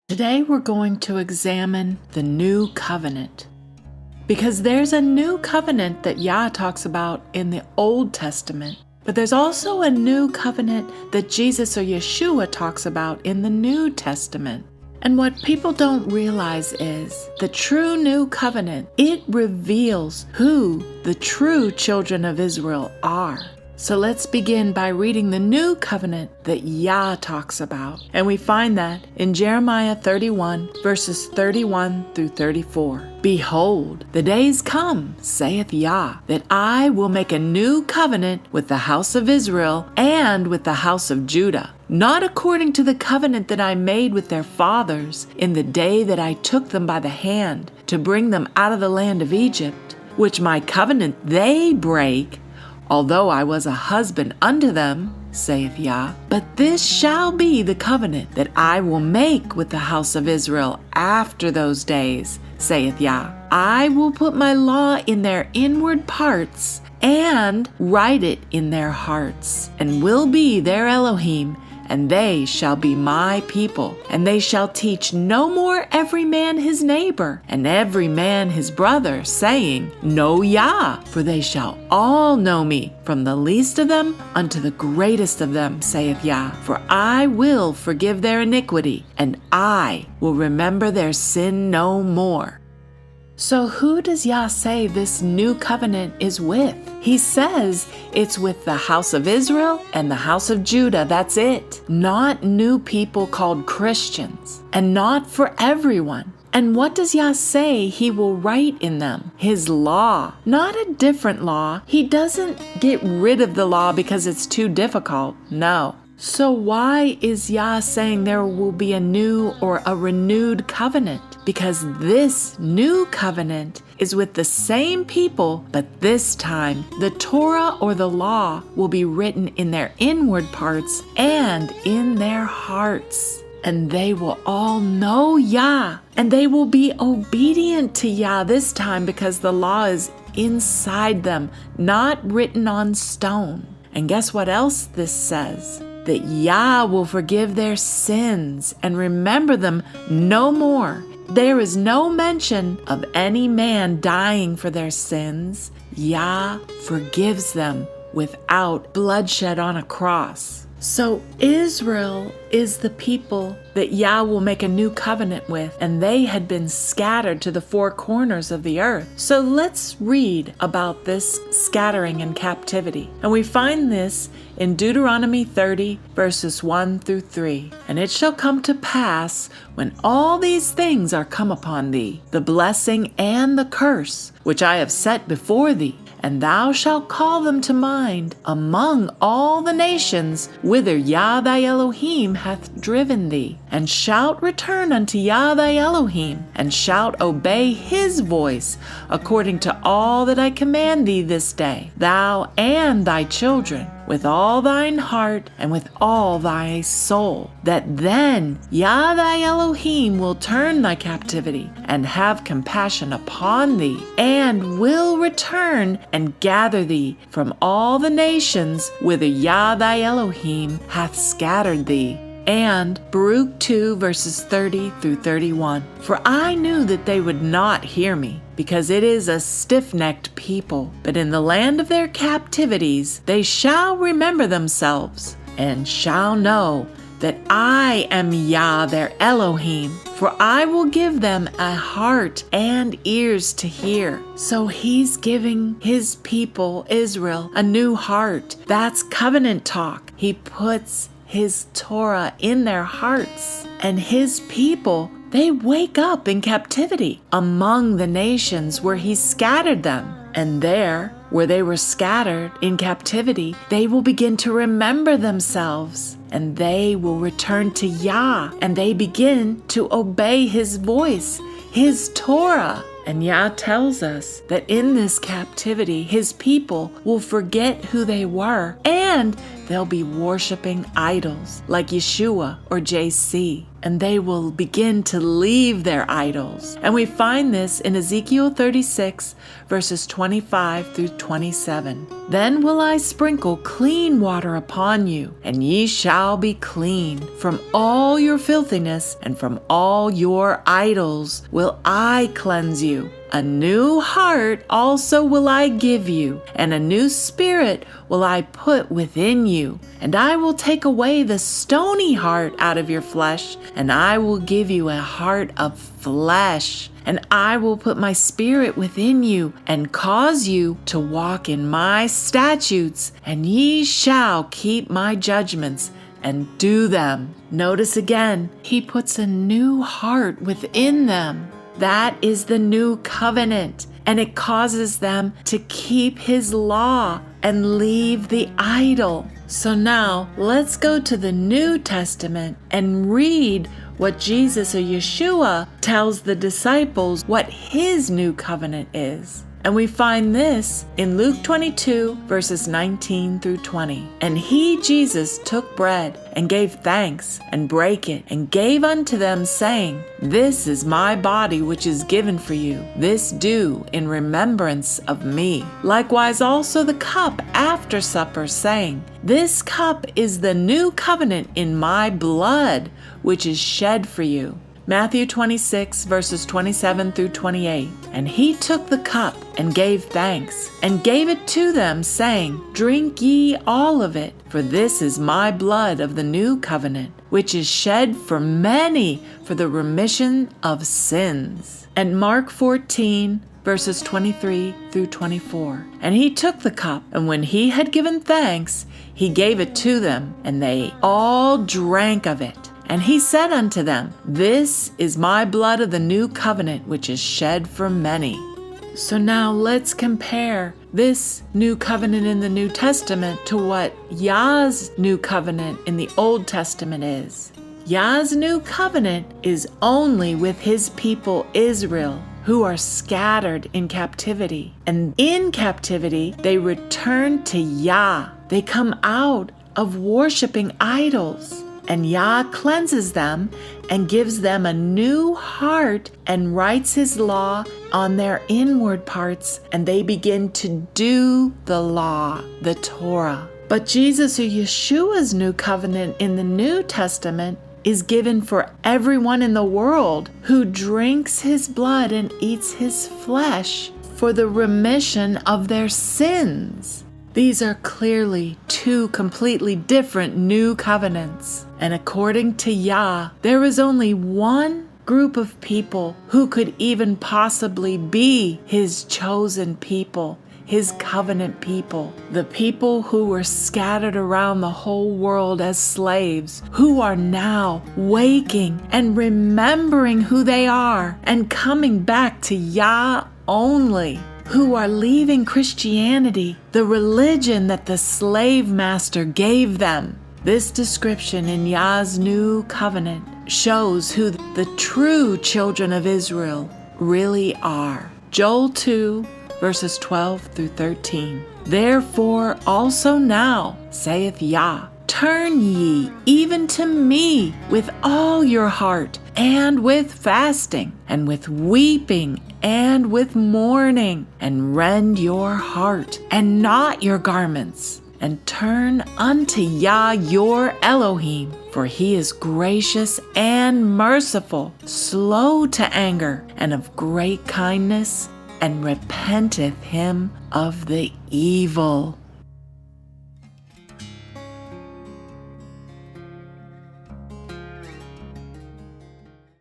Today we're going to examine the new covenant, because there's a new covenant that Yah talks about in the Old Testament, but there's also a new covenant that Jesus or Yeshua talks about in the New Testament. And what people don't realize is the true new covenant, it reveals who the true children of Israel are. So let's begin by reading the new covenant that Yah talks about. And we find that in Jeremiah 31, verses 31 through 34. Behold, the days come, saith Yah, that I will make a new covenant with the house of Israel and with the house of Judah, not according to the covenant that I made with their fathers in the day that I took them by the hand to bring them out of the land of Egypt, which my covenant they break, although I was a husband unto them, saith Yah. But this shall be the covenant that I will make with the house of Israel after those days, saith Yah. I will put my law in their inward parts and write it in their hearts, and will be their Elohim, and they shall be my people. And they shall teach no more every man his neighbor, and every man his brother, saying, Know Yah, for they shall all know me, from the least of them unto the greatest of them, saith Yah. For I will forgive their iniquity, and I will remember their sin no more. So who does Yah say this new covenant is with? He says it's with the house of Israel and the house of Judah. That's it. Not new people called Christians, and not for everyone. And what does Yah say he will write in them? His law, not a different law. He doesn't get rid of the law because it's too difficult. No. So why is Yah saying there will be a new or a renewed covenant? Because this new covenant is with the same people, but this time the Torah or the law will be written in their inward parts and in their hearts. And they will all know Yah, and they will be obedient to Yah this time because the law is inside them, not written on stone. And guess what else this says? That Yah will forgive their sins and remember them no more. There is no mention of any man dying for their sins. Yah forgives them without bloodshed on a cross. So Israel is the people that Yah will make a new covenant with, and they had been scattered to the four corners of the earth. So let's read about this scattering and captivity. And we find this in Deuteronomy 30, verses 1 through 3. And it shall come to pass, when all these things are come upon thee, the blessing and the curse, which I have set before thee, and thou shalt call them to mind among all the nations whither Yah thy Elohim hath driven thee, and shalt return unto Yah thy Elohim, and shalt obey his voice, according to all that I command thee this day, thou and thy children, with all thine heart and with all thy soul, that then Yah thy Elohim will turn thy captivity and have compassion upon thee, and will return and gather thee from all the nations whither Yah thy Elohim hath scattered thee. And Baruch 2, verses 30 through 31. For I knew that they would not hear me, because it is a stiff-necked people. But in the land of their captivities they shall remember themselves, and shall know that I am Yah their Elohim. For I will give them a heart and ears to hear. So he's giving his people, Israel, a new heart. That's covenant talk. He puts his Torah in their hearts, and his people, they wake up in captivity among the nations where he scattered them. And there, where they were scattered in captivity, they will begin to remember themselves, and they will return to Yah, and they begin to obey his voice, his Torah. And Yah tells us that in this captivity, his people will forget who they were, and and they'll be worshiping idols like Yeshua or JC. And they will begin to leave their idols. And we find this in Ezekiel 36, verses 25 through 27. Then will I sprinkle clean water upon you, and ye shall be clean. From all your filthiness and from all your idols will I cleanse you. A new heart also will I give you, and a new spirit will I put within you. And I will take away the stony heart out of your flesh, and I will give you a heart of flesh. And I will put my spirit within you, and cause you to walk in my statutes, and ye shall keep my judgments and do them. Notice again, he puts a new heart within them. That is the new covenant, and it causes them to keep his law and leave the idol. So now let's go to the New Testament and read what Jesus or Yeshua tells the disciples what his new covenant is. And we find this in Luke 22, verses 19 through 20. And he, Jesus, took bread and gave thanks and brake it and gave unto them, saying, This is my body which is given for you. This do in remembrance of me. Likewise also the cup after supper, saying, This cup is the new covenant in my blood, which is shed for you. Matthew 26, verses 27 through 28. And he took the cup and gave thanks, and gave it to them, saying, Drink ye all of it, for this is my blood of the new covenant, which is shed for many for the remission of sins. And Mark 14, verses 23 through 24. And he took the cup, and when he had given thanks, he gave it to them, and they all drank of it. And he said unto them, This is my blood of the new covenant, which is shed for many. So now let's compare this new covenant in the New Testament to what Yah's new covenant in the Old Testament is. Yah's new covenant is only with his people Israel, who are scattered in captivity. And in captivity, they return to Yah. They come out of worshiping idols. And Yah cleanses them and gives them a new heart and writes his law on their inward parts, and they begin to do the law, the Torah. But Jesus or Yeshua's new covenant in the New Testament is given for everyone in the world who drinks his blood and eats his flesh for the remission of their sins. These are clearly two completely different new covenants. And according to Yah, there is only one group of people who could even possibly be his chosen people, his covenant people. The people who were scattered around the whole world as slaves, who are now waking and remembering who they are and coming back to Yah only, who are leaving Christianity, the religion that the slave master gave them. This description in Yah's new covenant shows who the true children of Israel really are. Joel 2, verses 12 through 13. Therefore also now, saith Yah, turn ye even to me with all your heart, and with fasting, and with weeping, and with mourning, and rend your heart, and not your garments, and turn unto Yah your Elohim, for he is gracious and merciful, slow to anger, and of great kindness, and repenteth him of the evil.